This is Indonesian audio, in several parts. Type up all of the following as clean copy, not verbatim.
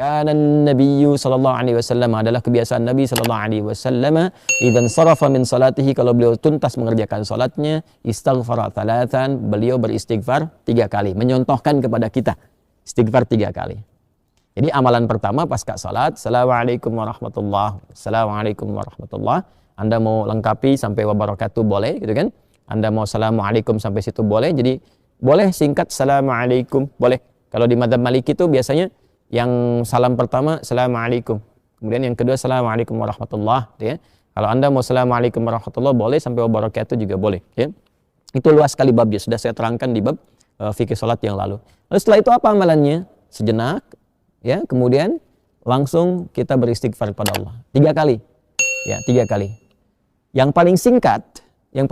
Kana Nabiyyu sallallahu alaihi wasallam, adalah kebiasaan Nabi sallallahu alaihi wasallam, idzan sarafa min salatihi, kalau beliau tuntas mengerjakan salatnya, istaghfara thalathan, beliau beristighfar 3 kali, menyontohkan kepada kita istighfar 3 kali. Jadi amalan pertama pasca salat, assalamualaikum warahmatullahi, assalamualaikum warahmatullahi. Anda mau lengkapi sampai wabarakatuh boleh, gitu kan? Anda mau assalamualaikum sampai situ boleh. Jadi boleh singkat assalamualaikum, boleh. Kalau di madzhab Maliki itu biasanya yang salam pertama assalamualaikum, kemudian yang kedua assalamualaikum warahmatullahi, ya. Kalau Anda mau assalamualaikum warahmatullahi boleh, sampai wabarakatuh juga boleh, ya. Itu luas sekali babnya, sudah saya terangkan di bab fikih salat yang lalu. Lalu setelah itu apa amalannya? Sejenak, ya, kemudian langsung kita beristighfar kepada Allah 3 kali, ya, 3 kali. Yang paling singkat, yang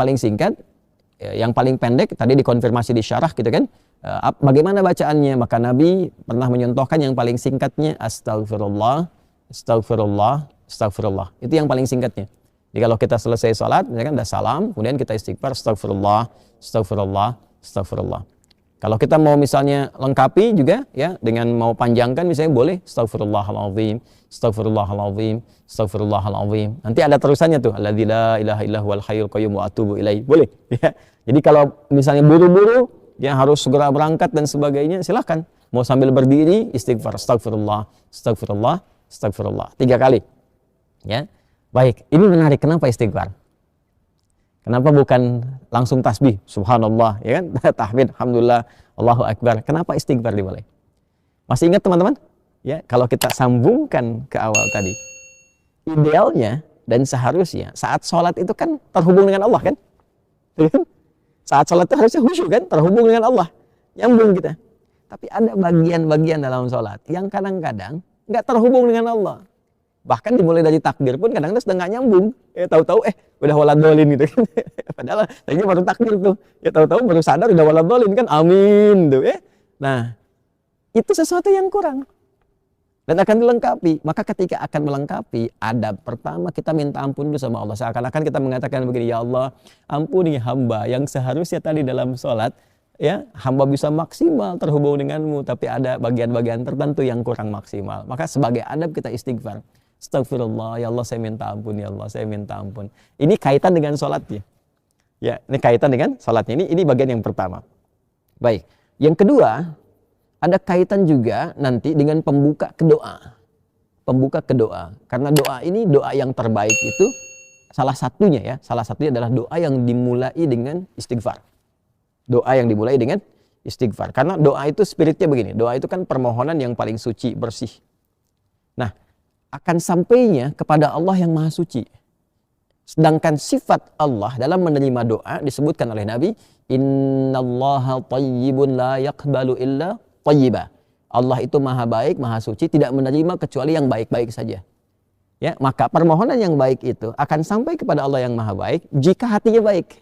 paling pendek tadi dikonfirmasi di syarah, gitu kan. Bagaimana bacaannya? Maka Nabi pernah menyontohkan yang paling singkatnya astagfirullah, astagfirullah, astagfirullah. Itu yang paling singkatnya. Jadi kalau kita selesai salat, misalkan udah salam, kemudian kita istighfar astagfirullah, astagfirullah, astagfirullah. Kalau kita mau misalnya lengkapi juga, ya, dengan mau panjangkan misalnya boleh astagfirullahalazim, astagfirullahalazim, astagfirullahalazim. Nanti ada terusannya tuh, alladzi la ilaha illa huwal hayyul qayyum wa atubu ilaih. Boleh, ya. Jadi kalau misalnya buru-buru, ya, harus segera berangkat dan sebagainya, silahkan. Mau sambil berdiri, istighfar, astagfirullah, astagfirullah, astagfirullah. 3 kali. Ya. Baik, ini menarik. Kenapa istighfar? Kenapa bukan langsung tasbih, subhanallah, ya kan? Tahmid, alhamdulillah, Allahu akbar. Kenapa istighfar dimulai? Masih ingat teman-teman? Ya, kalau kita sambungkan ke awal tadi. Idealnya dan seharusnya saat sholat itu kan terhubung dengan Allah, kan? Saat sholat itu harusnya khusyuk, kan? Terhubung dengan Allah. Nyambung kita. Tapi ada bagian-bagian dalam sholat yang kadang-kadang nggak terhubung dengan Allah. Bahkan dimulai dari takbir pun kadang-kadang sudah nggak nyambung. Tahu-tahu udah waladolin gitu kan. Padahal tadinya baru takbir tuh. Ya tahu-tahu baru sadar udah waladolin kan. Amin tuh, ya. Nah, itu sesuatu yang kurang. Dan akan dilengkapi. Maka ketika akan melengkapi, adab pertama kita minta ampun dulu sama Allah. Seakan-akan kita mengatakan begini, ya Allah, ampuni hamba yang seharusnya tadi dalam sholat, ya, hamba bisa maksimal terhubung denganmu, tapi ada bagian-bagian tertentu yang kurang maksimal. Maka sebagai adab kita istighfar. Astagfirullah, ya Allah saya minta ampun, ya Allah saya minta ampun. Ini kaitan dengan sholatnya. Ya, ini kaitan dengan sholatnya. Ini bagian yang pertama. Baik. Yang kedua, ada kaitan juga nanti dengan pembuka kedoa. Pembuka kedoa. Karena doa ini doa yang terbaik itu salah satunya, ya. Salah satunya adalah doa yang dimulai dengan istighfar. Doa yang dimulai dengan istighfar. Karena doa itu spiritnya begini. Doa itu kan permohonan yang paling suci, bersih. Nah, akan sampainya kepada Allah yang maha suci. Sedangkan sifat Allah dalam menerima doa disebutkan oleh Nabi, innallaha thayyibun la yaqbalu illa thayyiba. Allah itu maha baik, maha suci, tidak menerima kecuali yang baik-baik saja. Ya, maka permohonan yang baik itu akan sampai kepada Allah yang maha baik jika hatinya baik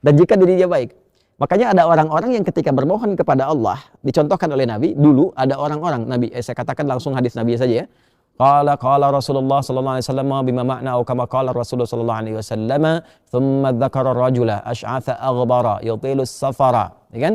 dan jika dirinya baik. Makanya ada orang-orang yang ketika bermohon kepada Allah, dicontohkan oleh Nabi, dulu ada orang-orang, Nabi, saya katakan langsung hadis Nabi saja, ya. Qala Rasulullah sallallahu alaihi wasallam bima ma'na atau kama qala Rasulullah sallallahu alaihi wasallam, thumma dzakara ar-rajula asy'atha aghbara yutilu as-safara, ya kan?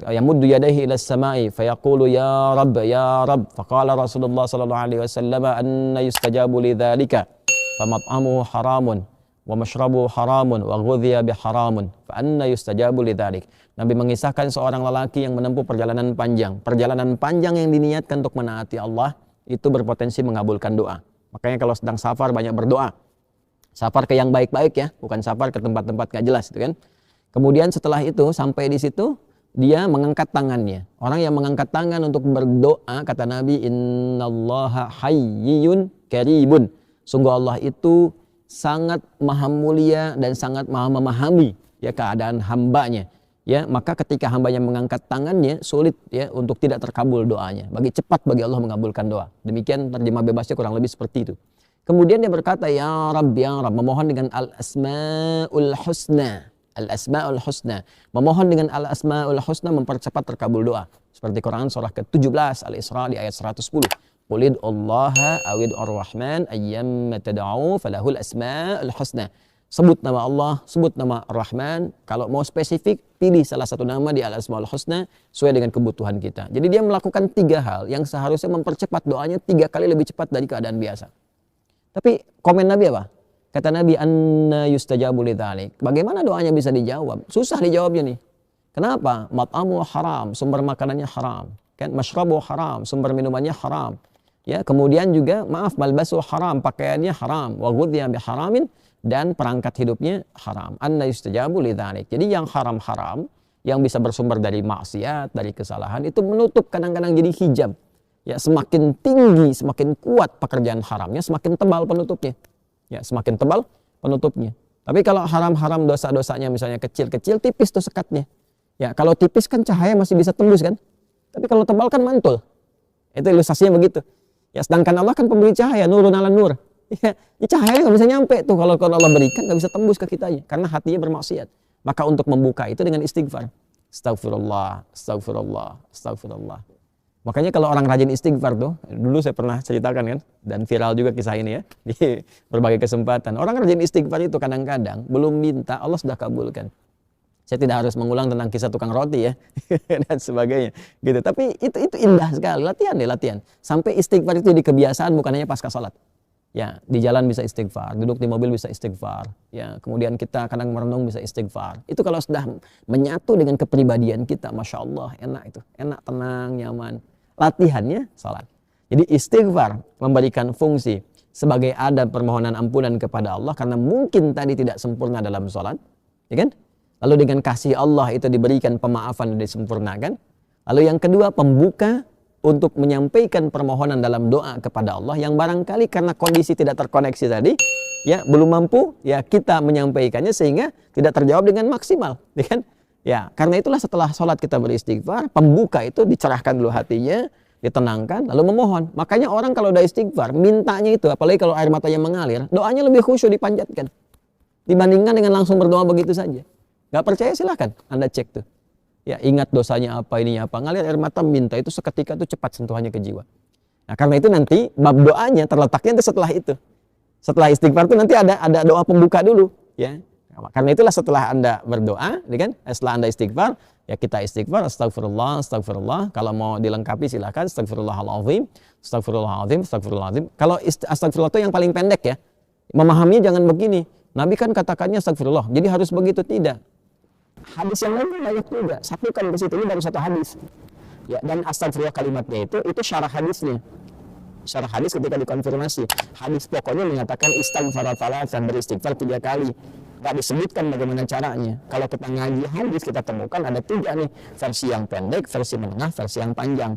Yamuddu yadayhi ila as-sama'i fayaqulu ya Rabb, ya Rabb. Faqala Rasulullah sallallahu alaihi wasallam anna yustajabu lidzalika famat'amuhu haramun wa mashrabuhu haramun wa ghudhiya biharamun fa anna yustajabu lidzalik. Nabi mengisahkan seorang lelaki yang menempuh perjalanan panjang. Perjalanan panjang yang diniatkan untuk menaati Allah itu berpotensi mengabulkan doa. Makanya kalau sedang safar banyak berdoa. Safar ke yang baik-baik, ya, bukan safar ke tempat-tempat gak jelas, itu kan. Kemudian setelah itu sampai di situ dia mengangkat tangannya. Orang yang mengangkat tangan untuk berdoa, kata Nabi, innallaha hayyun karibun. Sungguh Allah itu sangat maha mulia dan sangat maha memahami, ya, keadaan hambanya. Ya, maka ketika hambanya mengangkat tangannya, sulit, ya, untuk tidak terkabul doanya. Cepat bagi Allah mengabulkan doa. Demikian terjemah bebasnya kurang lebih seperti itu. Kemudian dia berkata, ya Rabb, memohon dengan al-asma'ul husna. Al-Asma'ul Husna. Memohon dengan Al-Asma'ul Husna mempercepat terkabul doa. Seperti Quran surah ke-17 Al-Isra di ayat 110. Qul Allaha awid ar-Rahman ayyamma tad'u falahul asma'ul husna. Sebut nama Allah, sebut nama Ar-Rahman. Kalau mau spesifik, pilih salah satu nama di Al-Asma'ul Husna sesuai dengan kebutuhan kita. Jadi dia melakukan 3 hal yang seharusnya mempercepat doanya 3 kali lebih cepat dari keadaan biasa. Tapi komen Nabi apa? Kata Nabi, anna yustajabu lidzalik. Bagaimana doanya bisa dijawab? Susah dijawabnya nih. Kenapa? Mat'amu haram, sumber makanannya haram. Kan masyrabu haram, sumber minumannya haram. Ya, kemudian juga maaf malbasu haram, pakaiannya haram, wa ghudhiya biharamin, dan perangkat hidupnya haram. Anna yustajabu lidzalik. Jadi yang haram-haram yang bisa bersumber dari maksiat, dari kesalahan itu menutup kadang-kadang jadi hijab. Ya, semakin tinggi, semakin kuat pekerjaan haramnya, semakin tebal penutupnya. Ya, semakin tebal penutupnya. Tapi kalau haram-haram dosa-dosanya misalnya kecil-kecil, tipis tuh sekatnya. Ya, kalau tipis kan cahaya masih bisa tembus kan? Tapi kalau tebal kan mantul. Itu ilustrasinya begitu. Ya, sedangkan Allah kan pemberi cahaya, nurun ala nur. Ya, cahayanya nggak bisa nyampe tuh kalau Allah berikan, nggak bisa tembus ke kitanya karena hatinya bermaksiat. Maka untuk membuka itu dengan istighfar. Astagfirullah, astagfirullah, astagfirullah. Makanya kalau orang rajin istighfar tuh, dulu saya pernah ceritakan kan, dan viral juga kisah ini ya, di berbagai kesempatan. Orang rajin istighfar itu kadang-kadang belum minta, Allah sudah kabulkan. Saya tidak harus mengulang tentang kisah tukang roti ya, dan sebagainya. Gitu. Tapi itu indah sekali, latihan deh, latihan. Sampai istighfar itu di kebiasaan, bukan hanya pasca sholat. Ya, di jalan bisa istighfar, duduk di mobil bisa istighfar. Ya, kemudian kita kadang merenung bisa istighfar. Itu kalau sudah menyatu dengan kepribadian kita, Masya Allah, enak itu. Enak, tenang, nyaman. Latihannya salat. Jadi istighfar memberikan fungsi sebagai adab permohonan ampunan kepada Allah karena mungkin tadi tidak sempurna dalam salat, ya kan? Lalu dengan kasih Allah itu diberikan pemaafan dan disempurnakan. Lalu yang kedua, pembuka untuk menyampaikan permohonan dalam doa kepada Allah yang barangkali karena kondisi tidak terkoneksi tadi, ya belum mampu, ya kita menyampaikannya sehingga tidak terjawab dengan maksimal, ya kan? Ya, karena itulah setelah sholat kita beristighfar, pembuka itu dicerahkan dulu hatinya, ditenangkan, lalu memohon. Makanya orang kalau udah istighfar, mintanya itu, apalagi kalau air matanya mengalir, doanya lebih khusyuk dipanjatkan. Dibandingkan dengan langsung berdoa begitu saja. Gak percaya silahkan, Anda cek tuh. Ya, ingat dosanya apa, ininya apa. Ngalir air mata minta itu seketika itu cepat sentuhannya ke jiwa. Nah, karena itu nanti bab doanya terletaknya itu setelah itu. Setelah istighfar itu nanti ada doa pembuka dulu, ya. Karena itulah setelah Anda berdoa, ya kan? Setelah Anda istighfar, ya kita istighfar, astagfirullah, astagfirullah. Kalau mau dilengkapi silakan, astagfirullahaladzim, astagfirullahaladzim, astagfirullahaladzim. Kalau astagfirullah itu yang paling pendek ya. Memahaminya jangan begini. Nabi kan katakannya astagfirullah, jadi harus begitu, tidak. Hadis yang lain banyak juga. Satukan ke situ, ini baru satu hadis. Ya, dan astagfirullah kalimatnya itu syarah hadisnya. Syarah hadis ketika dikonfirmasi. Hadis pokoknya menyatakan istighfar dan beristighfar 3 kali. Gak disebutkan bagaimana caranya. Kalau kita ngaji hadis kita temukan ada 3 nih, versi yang pendek, versi menengah, versi yang panjang.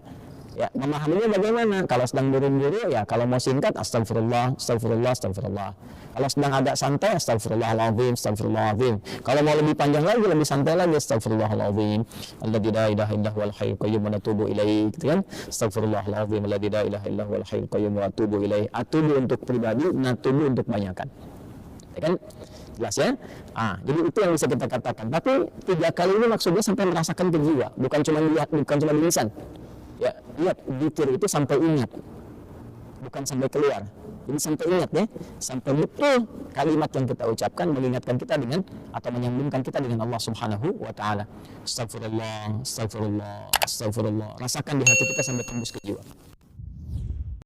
Ya, memahaminya bagaimana? Kalau sedang buru-buru ya, kalau mau singkat astagfirullah, astagfirullah, astagfirullah. Kalau sedang agak santai astagfirullahaladzim, astagfirullahaladzim. Kalau mau lebih panjang lagi, lebih santai lagi astagfirullahaladzim. Alladzi la ilaha illa huwal hayyul qayyum wa atubu ilaih, gitu kan? Astagfirullahaladzim alladzi la ilaha illa huwal hayyul qayyum wa atubu ilaih. Atubu untuk pribadi, natubu untuk banyakan. Ya kan? Jelas ya? Jadi itu yang bisa kita katakan. Tapi 3 kali ini maksudnya sampai merasakan ke jiwa, bukan cuma lihat, bukan cuma di lisan. Ya, lihat dikir itu sampai ingat, bukan sampai keluar. Jadi sampai ingat ya, sampai betul kalimat yang kita ucapkan mengingatkan kita dengan atau menyambungkan kita dengan Allah Subhanahu wa taala. Astagfirullah, astagfirullah, astagfirullah. Rasakan di hati kita sampai tembus ke jiwa.